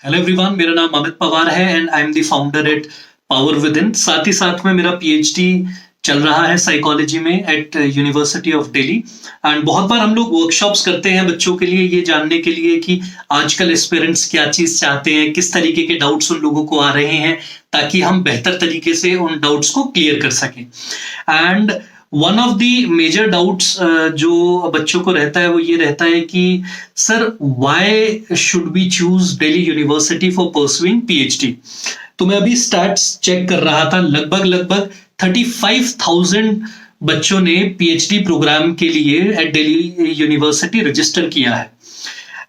Hello everyone, मेरा नाम अमित पवार है and I am the founder at power with in. साथ ही साथ में मेरा पीएचडी चल रहा है साइकोलॉजी में at university of Delhi. And बहुत बार हम लोग वर्कशॉप्स करते हैं बच्चों के लिए, ये जानने के लिए कि आजकल एस्पिरेंट्स क्या चीज चाहते हैं, किस तरीके के डाउट्स उन लोगों को आ रहे हैं, ताकि हम बेहतर तरीके से उन डाउट्स को क्लियर कर सकें। And one of the major doubts जो बच्चों को रहता है वो ये रहता है कि sir why should we choose Delhi university for pursuing PhD. तो मैं अभी स्टैट्स चेक कर रहा था, लगभग 35,000 बच्चों ने पीएचडी प्रोग्राम के लिए एट दिल्ली यूनिवर्सिटी रजिस्टर किया है।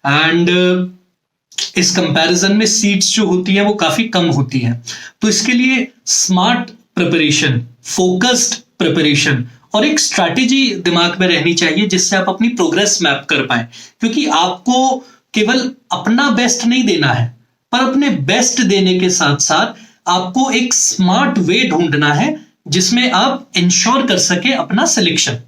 एंड इस कंपैरिजन में सीट्स जो होती हैं वो काफी कम होती हैं। तो इसके लिए स्मार्ट प्रिपरेशन, फोकस्ड प्रिपरेशन और एक स्ट्रैटेजी दिमाग में रहनी चाहिए जिससे आप अपनी प्रोग्रेस मैप कर पाए। क्योंकि आपको केवल अपना बेस्ट नहीं देना है, पर अपने बेस्ट देने के साथ साथ आपको एक स्मार्ट वे ढूंढना है जिसमें आप इंश्योर कर सके अपना सिलेक्शन।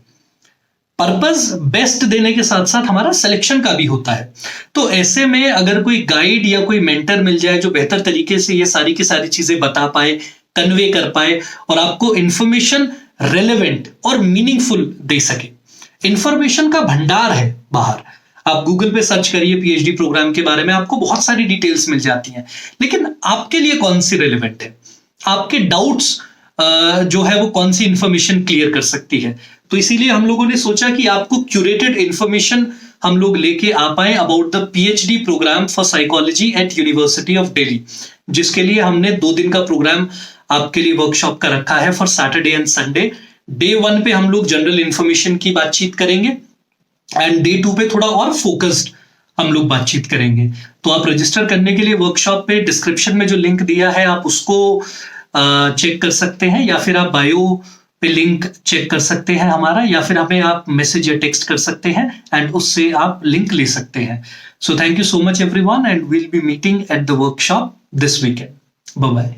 पर्पस बेस्ट देने के साथ साथ हमारा सिलेक्शन का भी होता है। तो ऐसे में अगर कोई गाइड या कोई मेंटर मिल जाए जो बेहतर तरीके से ये सारी की सारी चीजें बता पाए, कन्वे कर पाए और आपको इंफॉर्मेशन रेलेवेंट और मीनिंगफुल दे सके। इंफॉर्मेशन का भंडार है बाहर। आप गूगल पे सर्च करिए पीएचडी प्रोग्राम के बारे में, आपको बहुत सारी डिटेल्स मिल जाती हैं, लेकिन आपके लिए कौन सी रेलेवेंट है, आपके डाउट्स जो है वो कौन सी इंफॉर्मेशन क्लियर कर सकती है। तो इसीलिए हम लोगों ने सोचा कि आपको क्यूरेटेड इंफॉर्मेशन हम लोग लेके आ पाए about the PhD program for psychology at university of Delhi, जिसके लिए हमने 2 दिन का प्रोग्राम आपके लिए वर्कशॉप का रखा है for Saturday and Sunday. Day 1 पे हम लोग जनरल इंफॉर्मेशन की बातचीत करेंगे एंड डे 2 पे थोड़ा और फोकस्ड हम लोग बातचीत करेंगे। तो आप रजिस्टर करने के लिए वर्कशॉप पे डिस्क्रिप्शन में जो लिंक दिया है आप उसको चेक कर सकते हैं, या फिर आप बायो पे लिंक चेक कर सकते हैं हमारा, या फिर हमें आप मैसेज या टेक्स्ट कर सकते हैं एंड उससे आप लिंक ले सकते हैं। So thank you so much everyone and we'll be meeting at the workshop this weekend. Bye bye.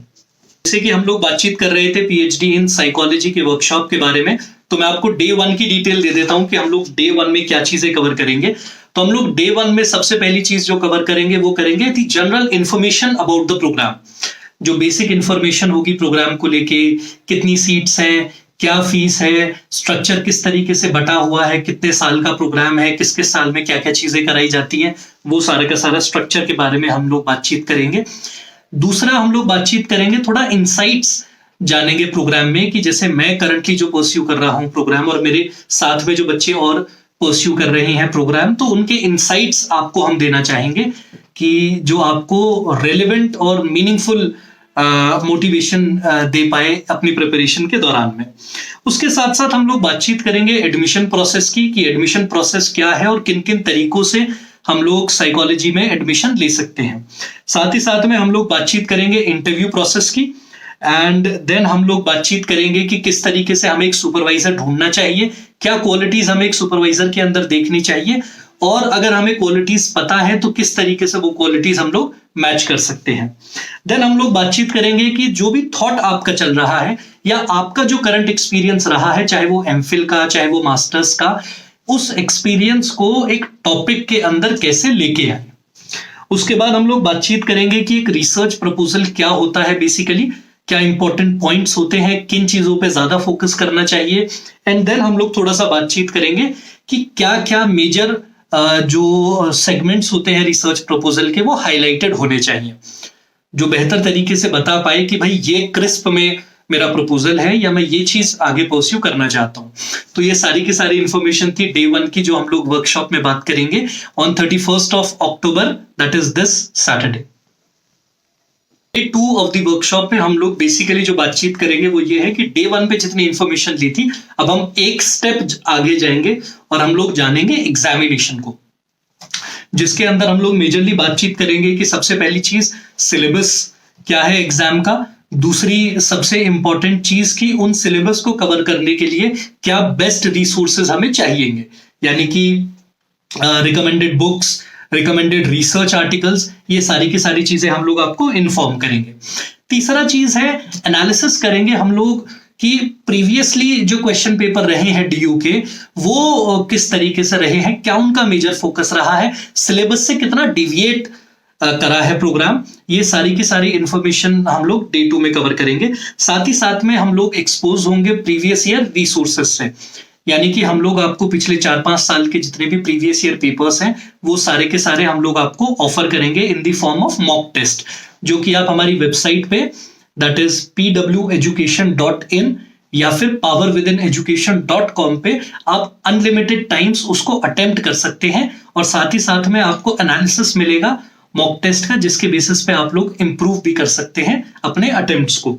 जैसे कि हम लोग बातचीत कर रहे थे पीएचडी इन साइकोलॉजी के वर्कशॉप के बारे में, तो मैं आपको डे 1 की डिटेल दे देता हूं कि हम लोग डे 1 में क्या चीजें कवर करेंगे। तो हम लोग डे 1 में सबसे पहली चीज जो कवर करेंगे वो करेंगे the general information about the program. जो बेसिक इंफॉर्मेशन होगी प्रोग्राम को लेके, कितनी सीट्स हैं, क्या फीस है, स्ट्रक्चर किस तरीके से बटा हुआ है, कितने साल का प्रोग्राम है, किस किस साल में क्या क्या चीजें कराई जाती हैं, वो सारा का सारा स्ट्रक्चर के बारे में हम लोग बातचीत करेंगे। दूसरा हम लोग बातचीत करेंगे, थोड़ा इंसाइट्स जानेंगे प्रोग्राम में, कि जैसे मैं करंटली जो परस्यू कर रहा हूं प्रोग्राम और मेरे साथ में जो बच्चे और परस्यू कर रहे हैं प्रोग्राम, तो उनके इंसाइट्स आपको हम देना चाहेंगे कि जो आपको रेलेवेंट और मीनिंगफुल मोटिवेशन दे पाए अपनी प्रिपरेशन के दौरान में। उसके साथ साथ हम लोग बातचीत करेंगे एडमिशन प्रोसेस की, कि एडमिशन प्रोसेस क्या है और किन किन तरीकों से हम लोग साइकोलॉजी में एडमिशन ले सकते हैं। साथ ही साथ में हम लोग बातचीत करेंगे इंटरव्यू प्रोसेस की, एंड देन हम लोग बातचीत करेंगे कि किस तरीके से हमें एक सुपरवाइजर ढूंढना चाहिए, क्या क्वालिटीज हमें एक सुपरवाइजर के अंदर देखनी चाहिए, और अगर हमें क्वालिटीज पता है तो किस तरीके से वो क्वालिटीज हम लोग मैच कर सकते हैं। देन हम लोग बातचीत करेंगे कि जो भी थॉट आपका चल रहा है या आपका जो करंट एक्सपीरियंस रहा है, चाहे वो एमफिल का चाहे वो मास्टर्स का, उस एक्सपीरियंस को एक टॉपिक के अंदर कैसे लेके आए। उसके बाद हम लोग बातचीत करेंगे कि एक रिसर्च प्रपोजल क्या होता है, बेसिकली क्या इंपॉर्टेंट पॉइंट्स होते हैं, किन चीजों पे ज्यादा फोकस करना चाहिए। एंड देन हम लोग थोड़ा सा बातचीत करेंगे कि क्या क्या मेजर जो सेगमेंट्स होते हैं रिसर्च प्रपोजल के वो हाईलाइटेड होने चाहिए, जो बेहतर तरीके से बता पाए कि भाई ये क्रिस्प में मेरा प्रपोजल है या मैं ये चीज आगे परस्यू करना चाहता हूं। तो ये सारी की सारी इंफॉर्मेशन थी डे 1 की, जो हम लोग वर्कशॉप में बात करेंगे on 31st of October, that is this Saturday. Day 2 of the workshop में हम लोग बेसिकली जो बातचीत करेंगे वो ये है कि डे 1 पे जितनी इंफॉर्मेशन ली थी, अब हम एक स्टेप आगे जाएंगे और हम लोग जानेंगे एग्जामिनेशन को, जिसके अंदर हम लोग मेजरली बातचीत करेंगे कि सबसे पहली चीज सिलेबस क्या है एग्जाम का, दूसरी सबसे इंपॉर्टेंट चीज की उन सिलेबस को कवर करने के लिए क्या बेस्ट रिसोर्सेज हमें चाहिए, यानी कि recommended books, recommended research articles, ये सारी की सारी चीजें हम लोग आपको इन्फॉर्म करेंगे। तीसरा चीज है एनालिसिस करेंगे हम लोग कि प्रीवियसली जो क्वेश्चन पेपर रहे हैं डीयू के वो किस तरीके से रहे हैं, क्या उनका मेजर फोकस रहा है, सिलेबस से कितना डिविएट करा है प्रोग्राम, ये सारी की सारी इंफॉर्मेशन हम लोग डे 2 में कवर करेंगे। साथ ही साथ में हम लोग एक्सपोज होंगे प्रीवियस ईयर रिसोर्सेज से, यानी कि हम लोग आपको पिछले 4-5 साल के जितने भी प्रीवियस ईयर पेपर्स हैं वो सारे के सारे हम लोग आपको ऑफर करेंगे in the form of mock test, जो कि आप हमारी वेबसाइट पे दैट इज pweducation.in या फिर powerwithineducation.com पे आप अनलिमिटेड टाइम्स उसको अटेम्प्ट कर सकते हैं, और साथ ही साथ में आपको एनालिसिस मिलेगा मॉक टेस्ट का, जिसके बेसिस पे आप लोग इंप्रूव भी कर सकते हैं अपने अटेम्प्ट्स को।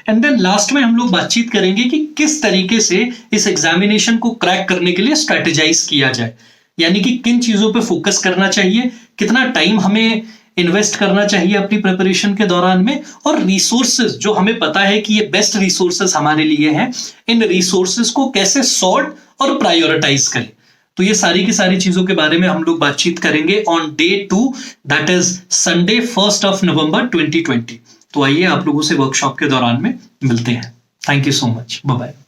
एंड देन लास्ट में हम लोग बातचीत करेंगे कि किस तरीके से इस एग्जामिनेशन को क्रैक करने के लिए स्ट्रेटेजाइज किया जाए, यानी कि किन चीजों पे फोकस करना चाहिए, कितना टाइम हमें इन्वेस्ट करना चाहिए अपनी प्रिपरेशन के दौरान में, और रिसोर्सेज जो हमें पता है कि ये बेस्ट रिसोर्सेज हमारे लिए हैं, इन रिसोर्सेज को कैसे सॉर्ट और प्रायोरिटाइज करें। तो ये सारी की सारी चीजों के बारे में हम लोग बातचीत करेंगे on day 2, that is Sunday 1 नवंबर 2020। तो आइए आप लोगों से वर्कशॉप के दौरान में मिलते हैं। Thank you so much, bye bye.